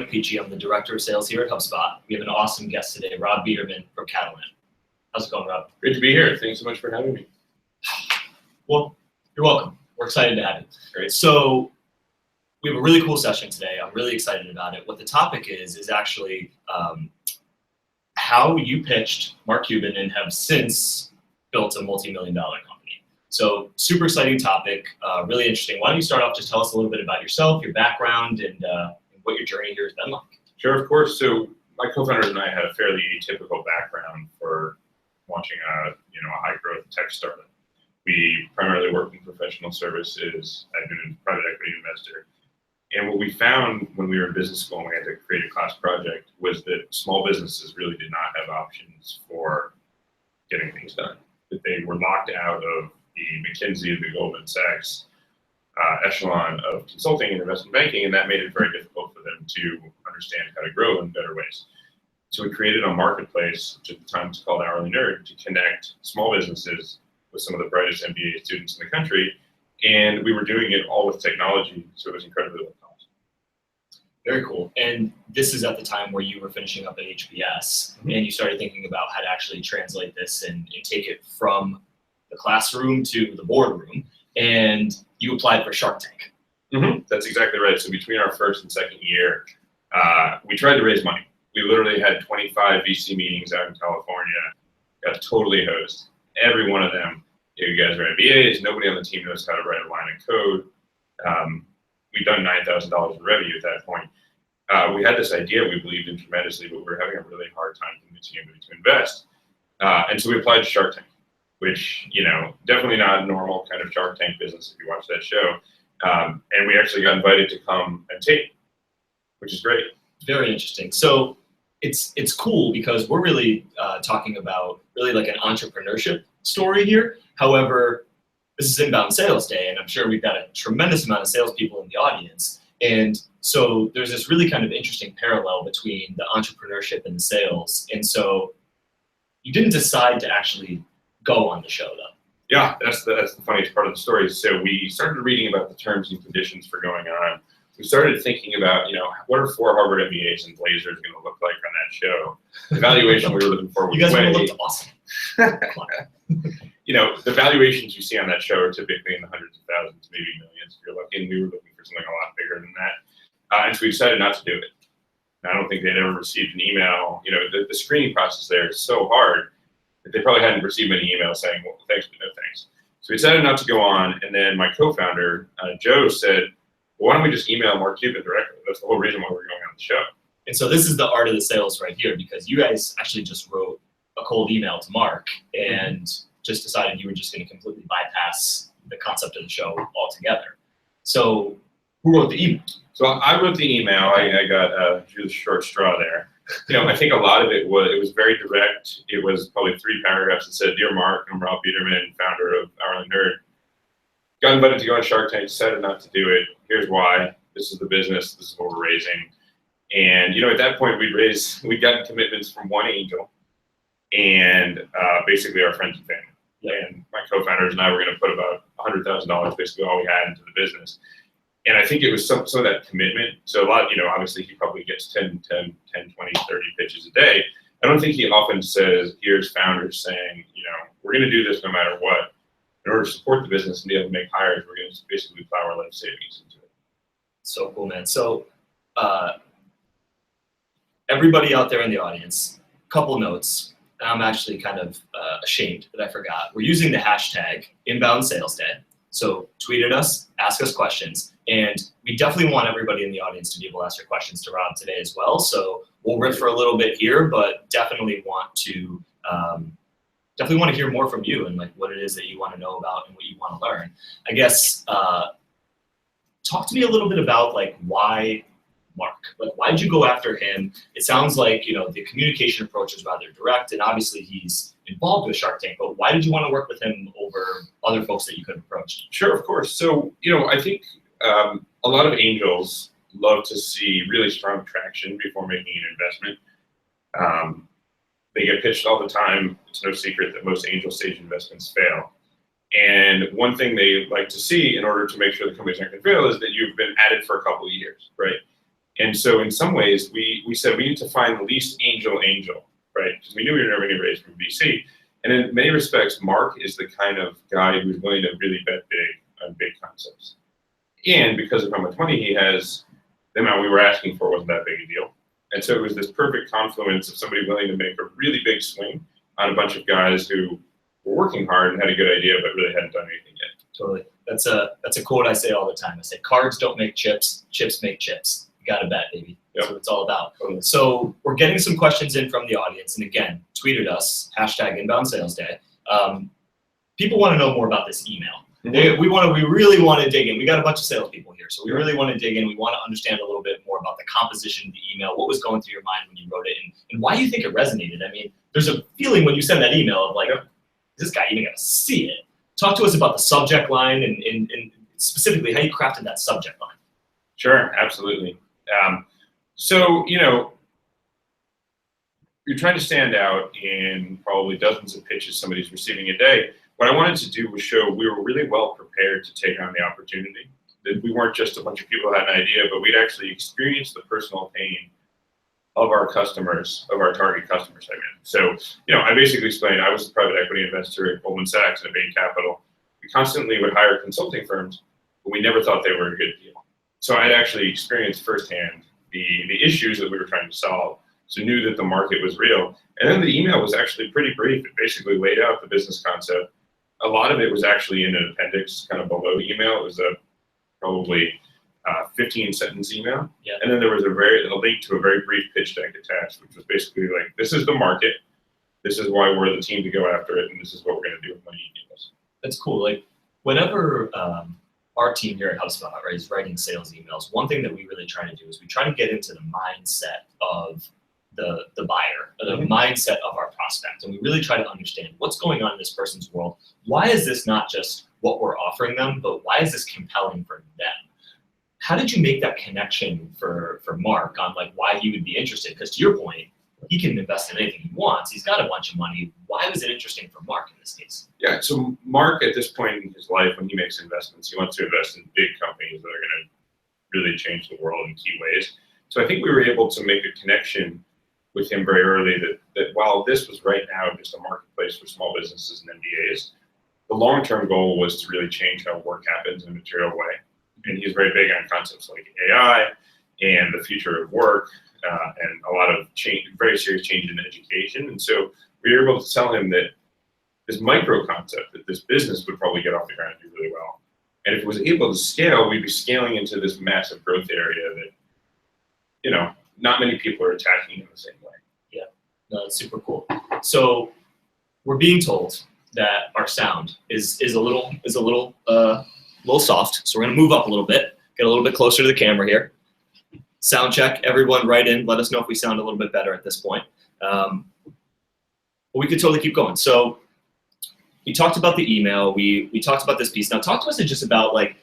Mike Pici. I'm the Director of Sales here at HubSpot. We have an awesome guest today, Rob Biederman from Catalant. How's it going, Rob? Great to be here. Thanks so much for having me. Well, you're welcome. We're excited to have you. Great. So we have a really cool session today. I'm really excited about it. What the topic is actually how you pitched Mark Cuban and have since built a multi-million-dollar company. So super exciting topic, really interesting. Why don't you start off, just tell us a little bit about yourself, your background, and what your journey here has been like. Sure, of course. So my co-founders and I had a fairly atypical background for launching a high-growth tech startup. We primarily worked in professional services. I've been a private equity investor. And what we found when we were in business school and we had to create a class project was that small businesses really did not have options for getting things done. That they were locked out of the McKinsey, the Goldman Sachs echelon of consulting and investment banking, and that made it very difficult for them to understand how to grow in better ways. So we created a marketplace, which at the time was called Hourly Nerd, to connect small businesses with some of the brightest MBA students in the country, and we were doing it all with technology, so it was incredibly low cost. Very cool. And this is at the time where you were finishing up at HBS, and you started thinking about how to actually translate this and take it from the classroom to the boardroom, and you applied for Shark Tank. That's exactly right. So between our first and second year, we tried to raise money. We literally had 25 VC meetings out in California, got totally hosed. Every one of them, you guys are MBAs, nobody on the team knows how to write a line of code. We'd done $9,000 in revenue at that point. We had this idea we believed in tremendously, but we were having a really hard time convincing anybody to invest. And so we applied to Shark Tank, which, definitely not a normal kind of Shark Tank business if you watch that show. And we actually got invited to come and tape, which is great. Very interesting. So it's cool because we're really talking about really like an entrepreneurship story here. However, this is inbound sales day, and I'm sure we've got a tremendous amount of salespeople in the audience. And so there's this really kind of interesting parallel between the entrepreneurship and the sales. And so you didn't decide to actually go on the show, though. Yeah, that's the funniest part of the story. So we started reading about the terms and conditions for going on. We started thinking about, what are 4 Harvard MBAs and blazers going to look like on that show? The valuation we were looking for was you guys would have looked awesome. The valuations you see on that show are typically in the hundreds of thousands, maybe millions if you're lucky, and we were looking for something a lot bigger than that. And so we decided not to do it. I don't think they'd ever received an email. The screening process there is so hard that they probably hadn't received many emails saying, well, thanks, but no thanks. So we decided not to go on, and then my co-founder, Joe, said, well, why don't we just email Mark Cuban directly? That's the whole reason why we're going on the show. And so this is the art of the sales right here, because you guys actually just wrote a cold email to Mark and just decided you were just going to completely bypass the concept of the show altogether. So who wrote the email? So I wrote the email. I got drew the short straw there. I think a lot of it was very direct. It was probably 3 paragraphs that said, "Dear Mark, I'm Rob Biederman, founder of Hourly Nerd. Got invited to go on Shark Tank, decided not to do it. Here's why. This is the business. This is what we're raising." And at that point we'd gotten commitments from one angel and basically our friends and family. And my co-founders and I were going to put about $100,000, basically all we had, into the business. And I think it was some of that commitment. So a lot, obviously he probably gets 10, 20, 30 pitches a day. I don't think he often says, here's founders saying, we're going to do this no matter what. In order to support the business and be able to make hires, we're going to basically plow our life savings into it. So cool, man. So everybody out there in the audience, couple notes. And I'm actually kind of ashamed that I forgot. We're using the hashtag inbound sales day. So tweet at us, ask us questions. And we definitely want everybody in the audience to be able to ask your questions to Rob today as well. So we'll riff for a little bit here, but definitely want to hear more from you and like what it is that you want to know about and what you want to learn. I guess talk to me a little bit about like why Mark? Like, why did you go after him? It sounds like, the communication approach is rather direct, and obviously he's involved with Shark Tank, but why did you want to work with him over other folks that you could have approached? Sure, of course. So, I think a lot of angels love to see really strong traction before making an investment. They get pitched all the time. It's no secret that most angel stage investments fail. And one thing they like to see in order to make sure the company's not going to fail is that you've been at it for a couple of years, right? And so in some ways, we said we need to find the least angel, right? Because we knew we were never going to raise from VC. And in many respects, Mark is the kind of guy who's willing to really bet big on big concepts. And because of how much money he has, the amount we were asking for wasn't that big a deal. And so it was this perfect confluence of somebody willing to make a really big swing on a bunch of guys who were working hard and had a good idea, but really hadn't done anything yet. Totally. That's a quote I say all the time. I say, cards don't make chips, chips make chips. You got to bet, baby. That's what it's all about. Totally. So we're getting some questions in from the audience. And again, tweeted us, #InboundSalesDay. People want to know more about this email. Mm-hmm. We really want to dig in. We got a bunch of salespeople here, so we really want to dig in. We want to understand a little bit more about the composition of the email, what was going through your mind when you wrote it, and why you think it resonated. I mean, there's a feeling when you send that email of like, is this guy even going to see it? Talk to us about the subject line and specifically how you crafted that subject line. Sure, absolutely. So, you're trying to stand out in probably dozens of pitches somebody's receiving a day. What I wanted to do was show we were really well prepared to take on the opportunity, that we weren't just a bunch of people who had an idea, but we'd actually experienced the personal pain of our customers, of our target customer segment. So, I basically explained I was a private equity investor at Goldman Sachs and at Bain Capital. We constantly would hire consulting firms, but we never thought they were a good deal. So I'd actually experienced firsthand the issues that we were trying to solve, so knew that the market was real. And then the email was actually pretty brief. It basically laid out the business concept. A lot of it was actually in an appendix kind of below the email. It was probably 15-sentence email. Yeah. And then there was a link to a very brief pitch deck attached, which was basically like, this is the market, this is why we're the team to go after it, and this is what we're going to do with money emails. That's cool. Like whenever our team here at HubSpot, right, is writing sales emails, one thing that we really try to do is we try to get into the mindset of the buyer, or the mindset of our prospect. And we really try to understand what's going on in this person's world. Why is this not just what we're offering them, but why is this compelling for them? How did you make that connection for Mark on like why he would be interested? Because to your point, he can invest in anything he wants. He's got a bunch of money. Why was it interesting for Mark in this case? Yeah, so Mark at this point in his life, when he makes investments, he wants to invest in big companies that are going to really change the world in key ways. So I think we were able to make a connection with him very early that while this was right now just a marketplace for small businesses and MBAs, the long-term goal was to really change how work happens in a material way. And he's very big on concepts like AI and the future of work and a lot of change, very serious change in education. And so we were able to tell him that this micro concept, that this business would probably get off the ground and do really well. And if it was able to scale, we'd be scaling into this massive growth area that, not many people are attacking in the same way. Yeah, no, that's super cool. So we're being told that our sound is a little soft. So we're gonna move up a little bit, get a little bit closer to the camera here. Sound check, everyone write in, let us know if we sound a little bit better at this point. But we could totally keep going. So we talked about the email, we talked about this piece. Now talk to us just about like,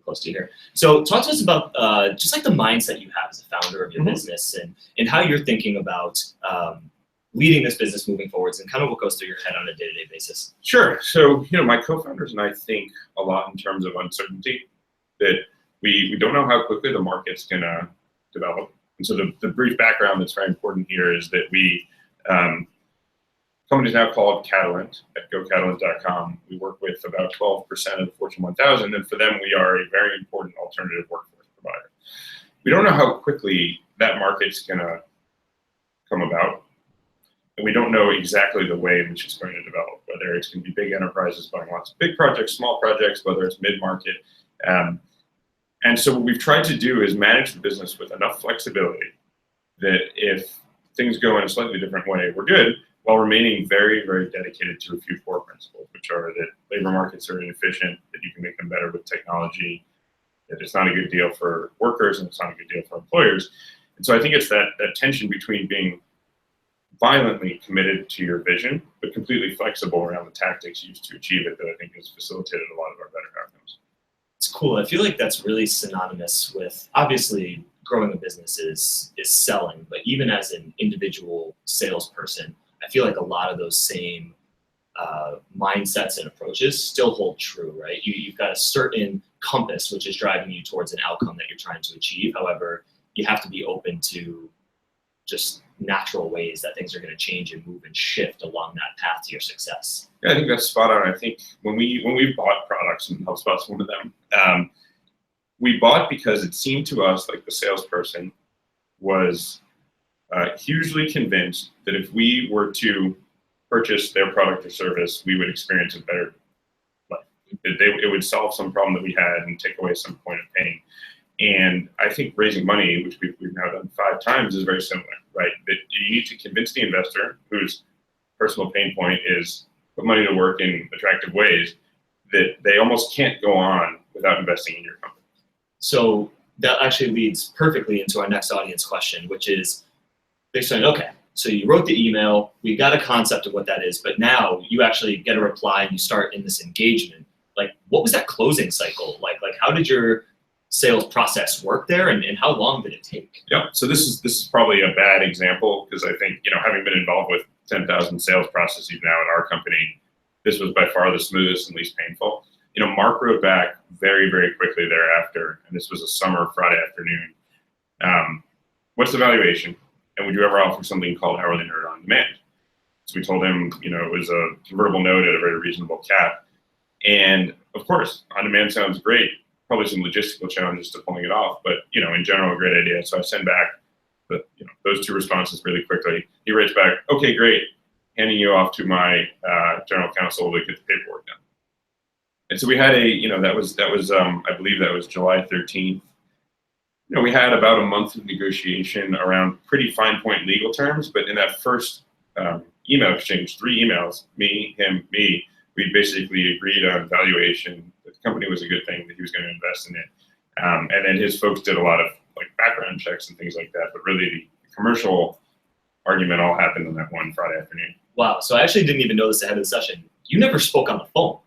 close to you here. So talk to us about just like the mindset you have as a founder of your business and how you're thinking about leading this business moving forwards and kind of what goes through your head on a day-to-day basis. Sure. So, my co-founders and I think a lot in terms of uncertainty, that we don't know how quickly the market's going to develop. And so the brief background that's very important here is that we, company's now called Catalant at gocatalant.com. We work with about 12% of the Fortune 1000, and for them, we are a very important alternative workforce provider. We don't know how quickly that market's going to come about, and we don't know exactly the way in which it's going to develop, whether it's going to be big enterprises buying lots of big projects, small projects, whether it's mid-market. And so what we've tried to do is manage the business with enough flexibility that if things go in a slightly different way, we're good, while remaining very, very dedicated to a few core principles, which are that labor markets are inefficient, that you can make them better with technology, that it's not a good deal for workers and it's not a good deal for employers. And so I think it's that tension between being violently committed to your vision, but completely flexible around the tactics used to achieve it that I think has facilitated a lot of our better outcomes. It's cool. I feel like that's really synonymous with, obviously, growing a business is selling, but even as an individual salesperson, I feel like a lot of those same mindsets and approaches still hold true, right? You've got a certain compass which is driving you towards an outcome that you're trying to achieve. However, you have to be open to just natural ways that things are going to change and move and shift along that path to your success. Yeah, I think that's spot on. I think when we bought products, and HubSpot's one of them, we bought because it seemed to us like the salesperson was hugely convinced that if we were to purchase their product or service, we would experience a better life. It would solve some problem that we had and take away some point of pain. And I think raising money, which we've now done 5 times, is very similar, right? That you need to convince the investor, whose personal pain point is put money to work in attractive ways, that they almost can't go on without investing in your company. So that actually leads perfectly into our next audience question, which is they're saying, okay, so you wrote the email, we got a concept of what that is, but now you actually get a reply and you start in this engagement. Like, what was that closing cycle like? Like, how did your sales process work there, and how long did it take? Yeah, so this is probably a bad example, because I think, having been involved with 10,000 sales processes now at our company, this was by far the smoothest and least painful. Mark wrote back very, very quickly thereafter, and this was a summer Friday afternoon. What's the valuation? And would you ever offer something called Hourly Nerd on Demand? So we told him, it was a convertible note at a very reasonable cap. And of course, on demand sounds great. Probably some logistical challenges to pulling it off, but in general, a great idea. So I send back those 2 responses really quickly. He writes back, okay, great, handing you off to my general counsel to get the paperwork done. And so we had that was I believe that was July 13th. We had about a month of negotiation around pretty fine point legal terms, but in that first email exchange, 3 emails, me, him, me, we basically agreed on valuation, that the company was a good thing, that he was going to invest in it. And then his folks did a lot of background checks and things like that, but really the commercial argument all happened on that one Friday afternoon. Wow, so I actually didn't even know this ahead of the session. You never spoke on the phone.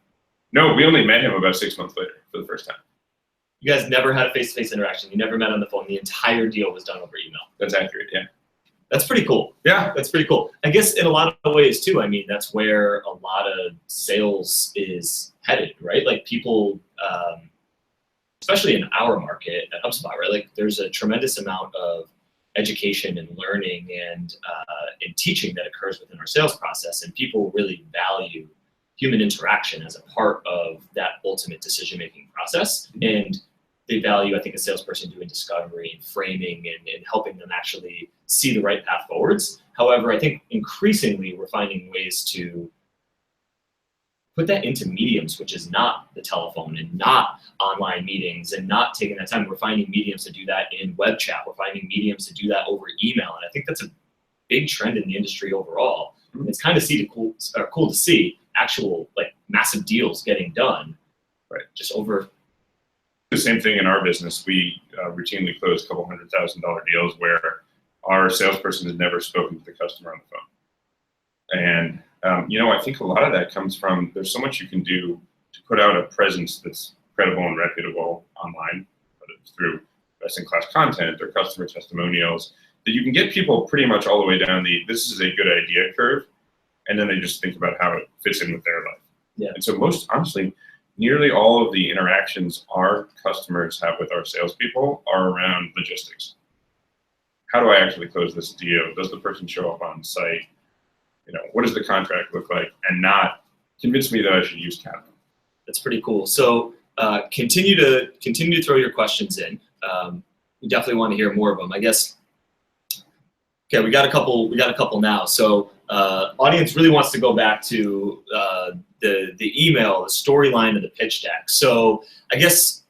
No, we only met him about 6 months later for the first time. You guys never had a face-to-face interaction. You never met on the phone. The entire deal was done over email. That's accurate, yeah. That's pretty cool. Yeah. That's pretty cool. I guess in a lot of ways too, that's where a lot of sales is headed, right? Like people, especially in our market at HubSpot, right? Like there's a tremendous amount of education and learning and teaching that occurs within our sales process, and people really value human interaction as a part of that ultimate decision-making process. And they value, I think, a salesperson doing discovery and framing and helping them actually see the right path forwards. However, I think increasingly we're finding ways to put that into mediums, which is not the telephone and not online meetings and not taking that time. We're finding mediums to do that in web chat. We're finding mediums to do that over email. And I think that's a big trend in the industry overall. It's kind of cool to see actual massive deals getting done, right? Just over. The same thing in our business. We routinely close $200,000 deals where our salesperson has never spoken to the customer on the phone. And I think a lot of that comes from there's so much you can do to put out a presence that's credible and reputable online, whether it's through best-in-class content or customer testimonials, that you can get people pretty much all the way down the this is a good idea curve, and then they just think about how it fits in with their life. Yeah. And so honestly, nearly all of the interactions our customers have with our salespeople are around logistics. How do I actually close this deal? Does the person show up on site? What does the contract look like? And not convince me that I should use Catalant. That's pretty cool. So continue to throw your questions in. We definitely want to hear more of them. I guess. Okay, we got a couple now. So audience really wants to go back to the email, the storyline of the pitch deck. So I guess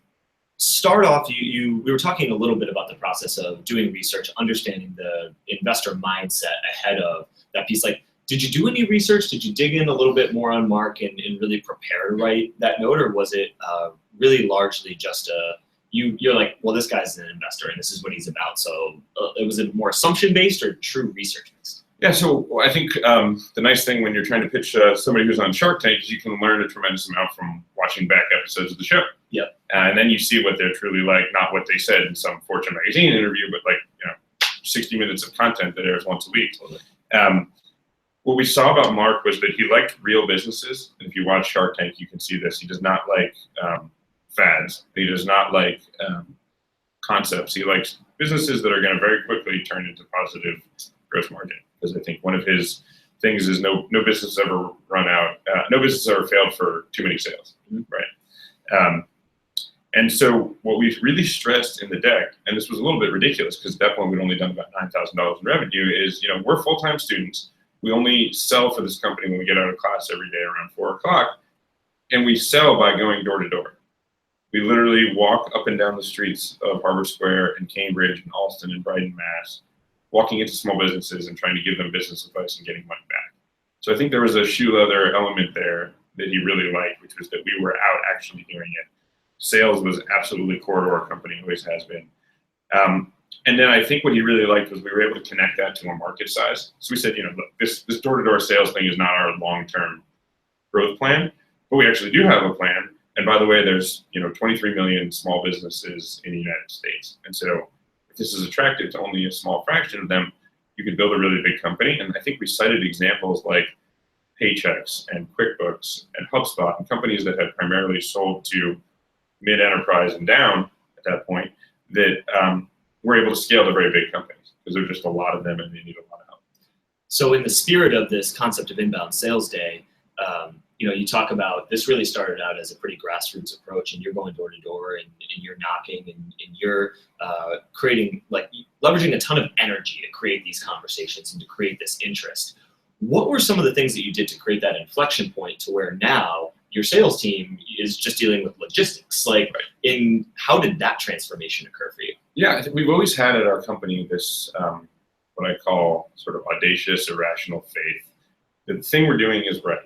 start off, we were talking a little bit about the process of doing research, understanding the investor mindset ahead of that piece. Like, did you do any research? Did you dig in a little bit more on Mark and really prepare to write that note, or was it really largely just you're like, well, this guy's an investor and this is what he's about. So was it more assumption-based or true research-based? Yeah, so I think the nice thing when you're trying to pitch somebody who's on Shark Tank is you can learn a tremendous amount from watching back episodes of the show. Yep. And then you see what they're truly like, not what they said in some Fortune magazine interview, but 60 minutes of content that airs once a week. Totally. what we saw about Mark was that he liked real businesses. And if you watch Shark Tank, you can see this. He does not like fads. He does not like concepts. He likes businesses that are going to very quickly turn into positive gross margin. Because I think one of his things is no business ever no business ever failed for too many sales, right? And so what we really stressed in the deck, and this was a little bit ridiculous because at that point we'd only done about $9,000 in revenue, is we're full-time students. We only sell for this company when we get out of class every day around 4 o'clock, and we sell by going door to door. We literally walk up and down the streets of Harbor Square and Cambridge and Allston and Brighton, Mass, walking into small businesses and trying to give them business advice and getting money back. So I think there was a shoe leather element there that he really liked, which was that we were out actually doing it. Sales was absolutely core to our company, always has been. And then I think what he really liked was we were able to connect that to a market size. So we said, look, this door-to-door sales thing is not our long-term growth plan, but we actually do have a plan. And by the way, there's 23 million small businesses in the United States. And so if this is attractive to only a small fraction of them, you could build a really big company. And I think we cited examples like Paychex and QuickBooks and HubSpot and companies that had primarily sold to mid-enterprise and down at that point that were able to scale to very big companies because there are just a lot of them and they need a lot of help. So in the spirit of this concept of inbound sales day, you talk about this really started out as a pretty grassroots approach, and you're going door to door and you're knocking and you're creating, leveraging a ton of energy to create these conversations and to create this interest. What were some of the things that you did to create that inflection point to where now your sales team is just dealing with logistics? How did that transformation occur for you? Yeah, I think we've always had at our company this, what I call sort of audacious, irrational faith. The thing we're doing is right,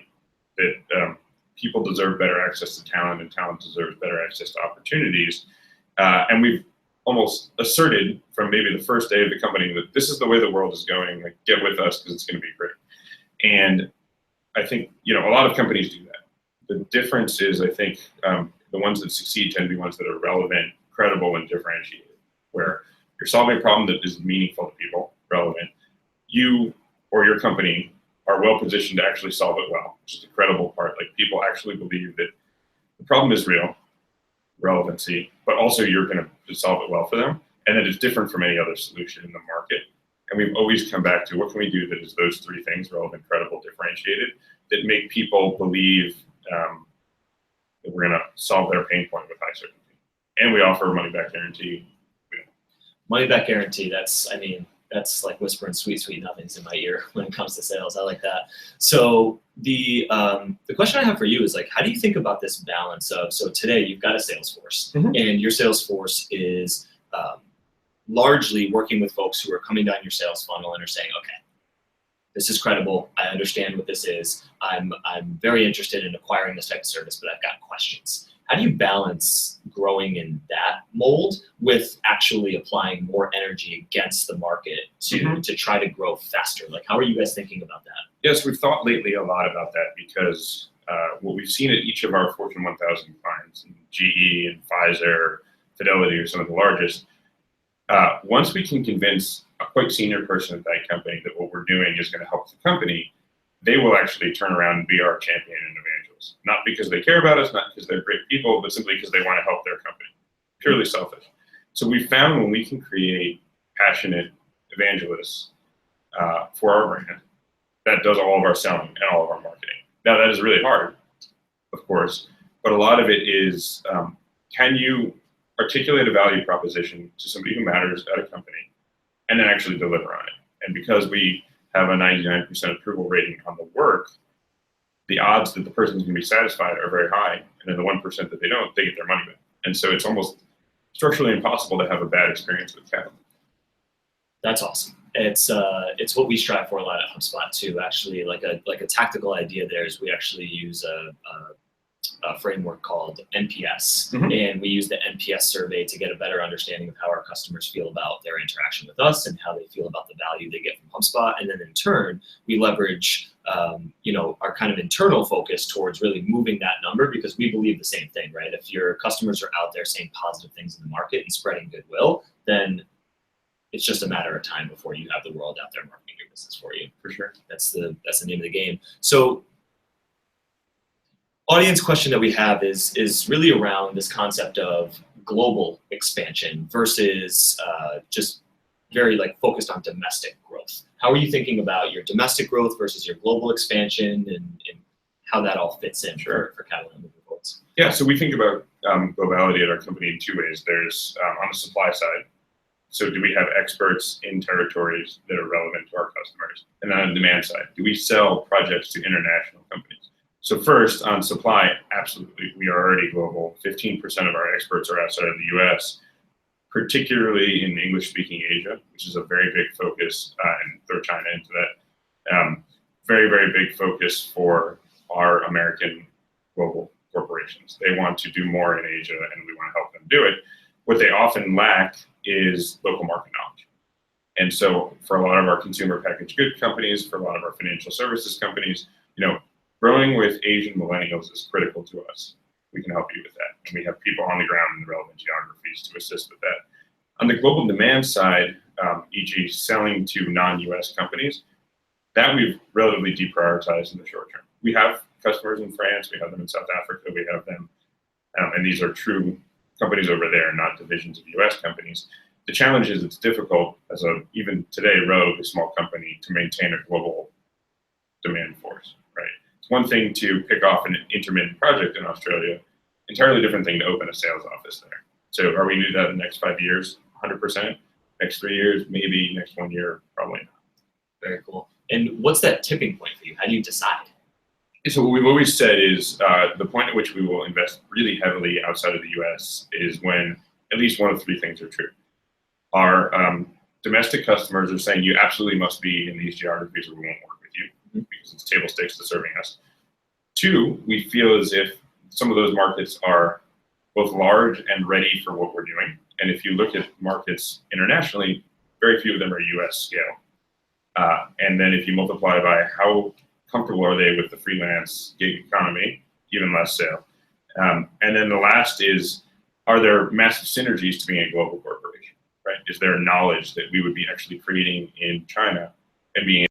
that people deserve better access to talent and talent deserves better access to opportunities. And we've almost asserted from maybe the first day of the company that this is the way the world is going, get with us because it's going to be great. And I think, a lot of companies do that. The difference is, I think, the ones that succeed tend to be ones that are relevant, credible, and differentiated, where you're solving a problem that is meaningful to people, relevant. You or your company are well positioned to actually solve it well, which is the credible part. People actually believe that the problem is real, relevancy, but also you're going to solve it well for them, and that it's different from any other solution in the market. And we've always come back to what can we do that is those three things, relevant, credible, differentiated, that make people believe that we're going to solve their pain point with high certainty. And we offer money back guarantee. Money back guarantee, that's like whispering sweet nothings in my ear when it comes to sales. I like that. So the question I have for you is how do you think about this balance of, so today you've got a sales force, and your sales force is largely working with folks who are coming down your sales funnel and are saying, okay, this is credible. I understand what this is. I'm very interested in acquiring this type of service, but I've got questions. How do you balance growing in that mold with actually applying more energy against the market to try to grow faster? How are you guys thinking about that? Yes, we've thought lately a lot about that because what we've seen at each of our Fortune 1000 clients, GE and Pfizer, Fidelity are some of the largest. Once we can convince a quite senior person at that company that what we're doing is going to help the company, they will actually turn around and be our champion and evangelist. Not because they care about us, not because they're great people, but simply because they want to help their company. Purely selfish. So we found when we can create passionate evangelists for our brand, that does all of our selling and all of our marketing. Now that is really hard, of course, but a lot of it is, can you articulate a value proposition to somebody who matters at a company and then actually deliver on it? And because we have a 99% approval rating on the work, the odds that the person's going to be satisfied are very high. And then the 1% that they don't, they get their money back. And so it's almost structurally impossible to have a bad experience with Catalant. That's awesome. It's what we strive for a lot at HubSpot too. Actually, like a tactical idea there is we actually use a framework called NPS, and we use the NPS survey to get a better understanding of how our customers feel about their interaction with us and how they feel about the value they get from HubSpot. And then in turn, we leverage our kind of internal focus towards really moving that number, because we believe the same thing, right? If your customers are out there saying positive things in the market and spreading goodwill, then It's just a matter of time before you have the world out there marketing your business for you. For sure. That's the name of the game. So audience question that we have is really around this concept of global expansion versus just very focused on domestic growth. How are you thinking about your domestic growth versus your global expansion and how that all fits in for Catalant moving forward? Yeah, so we think about globality at our company in two ways. There's on the supply side. So do we have experts in territories that are relevant to our customers? And then on the demand side, do we sell projects to international companies? So first, on supply, absolutely. We are already global. 15% of our experts are outside of the US, particularly in English-speaking Asia, which is a very big focus, and throw China into that. Very, very big focus for our American global corporations. They want to do more in Asia, and we want to help them do it. What they often lack is local market knowledge. And so for a lot of our consumer packaged goods companies, for a lot of our financial services companies, growing with Asian millennials is critical to us. We can help you with that. And we have people on the ground in the relevant geographies to assist with that. On the global demand side, e.g. selling to non-US companies, that we've relatively deprioritized in the short term. We have customers in France, we have them in South Africa, we have them, and these are true companies over there, not divisions of US companies. The challenge is it's difficult as even today, Rogue, a small company, to maintain a global demand force, right? It's one thing to pick off an intermittent project in Australia, entirely different thing to open a sales office there. So are we going to do that in the next 5 years? 100%. Next 3 years, maybe. Next 1 year, probably not. Very cool. And what's that tipping point for you? How do you decide? So what we've always said is the point at which we will invest really heavily outside of the US is when at least one of three things are true. Our domestic customers are saying you absolutely must be in these geographies or we won't work with you because it's table stakes to serving us. Two, we feel as if some of those markets are both large and ready for what we're doing. And if you look at markets internationally, very few of them are US scale. And then if you multiply by how comfortable are they with the freelance gig economy, even less so. And then the last is, are there massive synergies to being a global corporation, right? Is there knowledge that we would be actually creating in China and being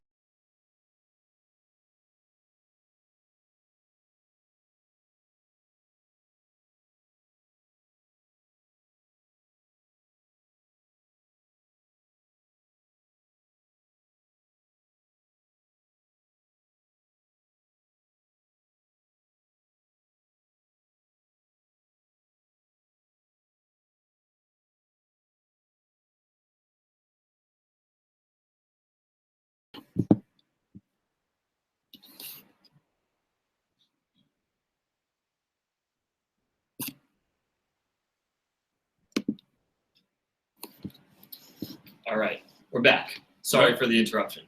All right, we're back. Sorry for the interruption.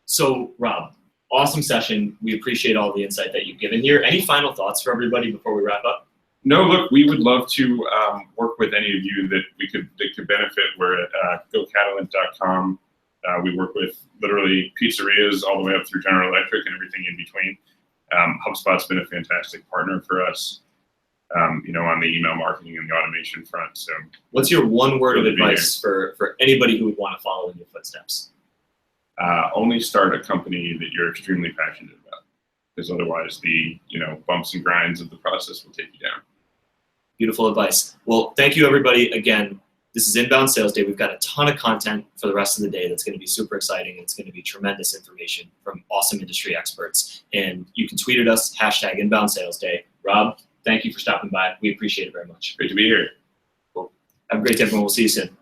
So Rob, awesome session. We appreciate all the insight that you've given here. Any final thoughts for everybody before we wrap up? No, look, we would love to work with any of you that could benefit. We're at gocatalant.com. We work with literally pizzerias all the way up through General Electric and everything in between. HubSpot's been a fantastic partner for us, on the email marketing and the automation front. So, what's your one word of advice for anybody who would want to follow in your footsteps? Only start a company that you're extremely passionate about, because otherwise the bumps and grinds of the process will take you down. Beautiful advice. Well, thank you everybody. Again, this is Inbound Sales Day. We've got a ton of content for the rest of the day that's going to be super exciting, and it's going to be tremendous information from awesome industry experts. And you can tweet at us, #Inbound Sales Day. Rob, thank you for stopping by. We appreciate it very much. Great to be here. Cool. Have a great day, everyone. We'll see you soon.